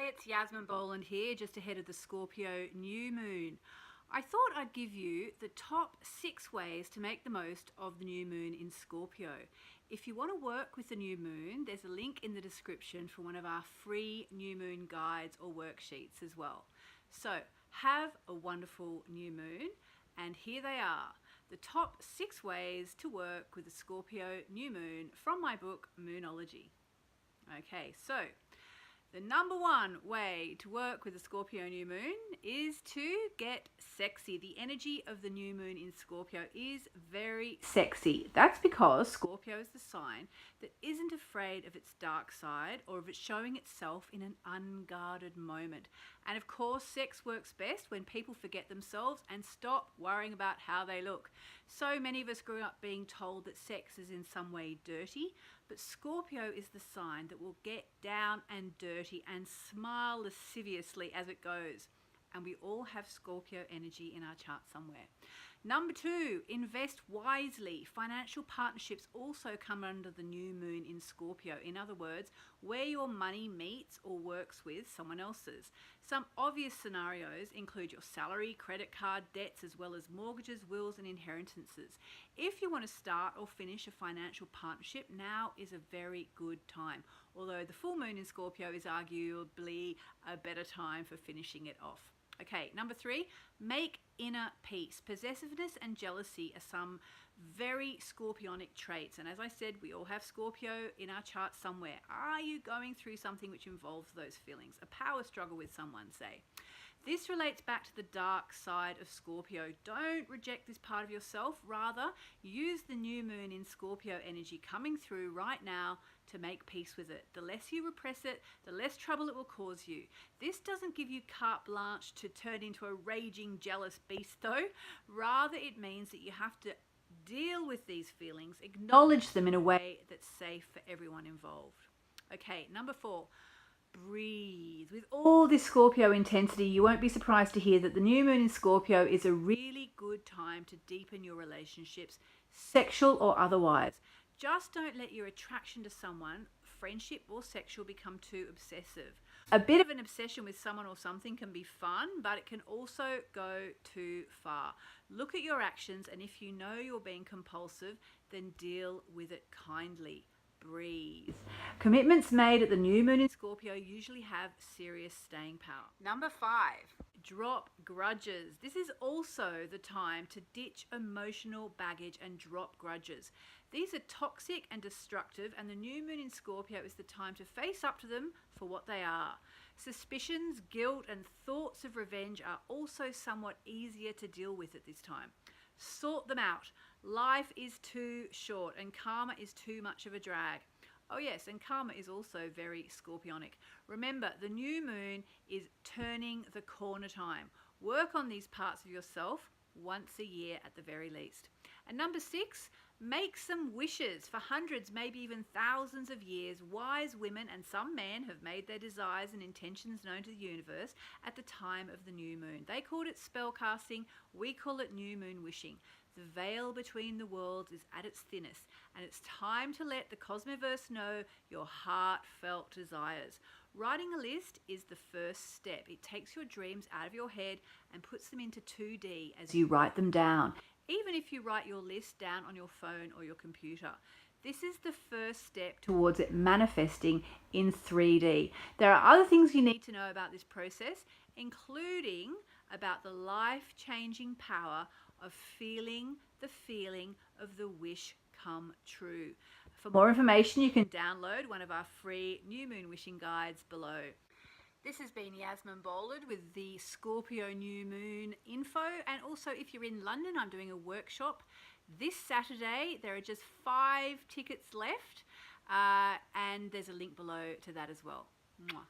Hi, it's Yasmin Boland here, just ahead of the Scorpio New Moon. I thought I'd give you the top 6 ways to make the most of the new moon in Scorpio. If you want to work with the new moon, there's a link in the description for one of our free new moon guides or worksheets as well. So have a wonderful new moon, and here they are, the top 6 ways to work with the Scorpio new moon from my book Moonology. Okay, so the number 1 way to work with the Scorpio new moon is to get sexy. The energy of the new moon in Scorpio is very sexy. That's because Scorpio is the sign that isn't afraid of its dark side or of it showing itself in an unguarded moment. And of course, sex works best when people forget themselves and stop worrying about how they look. So many of us grew up being told that sex is in some way dirty, but Scorpio is the sign that will get down and dirty and smile lasciviously as it goes. And we all have Scorpio energy in our chart somewhere. Number 2, invest wisely. Financial partnerships also come under the new moon in Scorpio. In other words, where your money meets or works with someone else's. Some obvious scenarios include your salary, credit card debts, as well as mortgages, wills, and inheritances. If you want to start or finish a financial partnership, now is a very good time. Although the full moon in Scorpio is arguably a better time for finishing it off. Okay, number 3, make inner peace. Possessiveness and jealousy are some very Scorpionic traits. And as I said, we all have Scorpio in our chart somewhere. Are you going through something which involves those feelings? A power struggle with someone, say. This relates back to the dark side of Scorpio. Don't reject this part of yourself. Rather, use the new moon in Scorpio energy coming through right now to make peace with it. The less you repress it, the less trouble it will cause you. This doesn't give you carte blanche to turn into a raging, jealous beast, though. Rather, it means that you have to deal with these feelings, acknowledge them in a way that's safe for everyone involved. Okay, number 4. Breathe. With all this Scorpio intensity, you won't be surprised to hear that the new moon in Scorpio is a really good time to deepen your relationships, sexual or otherwise. Just don't let your attraction to someone, friendship or sexual, become too obsessive. A bit of an obsession with someone or something can be fun, but it can also go too far. Look at your actions, and if you know you're being compulsive, then deal with it kindly. Breathe. Commitments made at the new moon in Scorpio usually have serious staying power. Number 5, drop grudges. This is also the time to ditch emotional baggage and drop grudges. These are toxic and destructive, and the new moon in Scorpio is the time to face up to them for what they are. Suspicions, guilt, and thoughts of revenge are also somewhat easier to deal with at this time. Sort them out. Life is too short and karma is too much of a drag. Oh yes, and karma is also very Scorpionic. Remember, the new moon is turning the corner time. Work on these parts of yourself once a year at the very least. And number 6, make some wishes. For hundreds, maybe even thousands of years, wise women and some men have made their desires and intentions known to the universe at the time of the new moon. They called it spell casting. We call it new moon wishing. The veil between the worlds is at its thinnest, and it's time to let the cosmoverse know your heartfelt desires. Writing a list is the first step. It takes your dreams out of your head and puts them into 2D as you write them down. Even if you write your list down on your phone or your computer. This is the first step towards it manifesting in 3D. There are other things you need to know about this process, including about the life-changing power of feeling the feeling of the wish come true. For more information, you can download one of our free new moon wishing guides below. This has been Yasmin Boland with the Scorpio New Moon info. And also, if you're in London, I'm doing a workshop this Saturday. There are just 5 tickets left, and there's a link below to that as well. Mwah.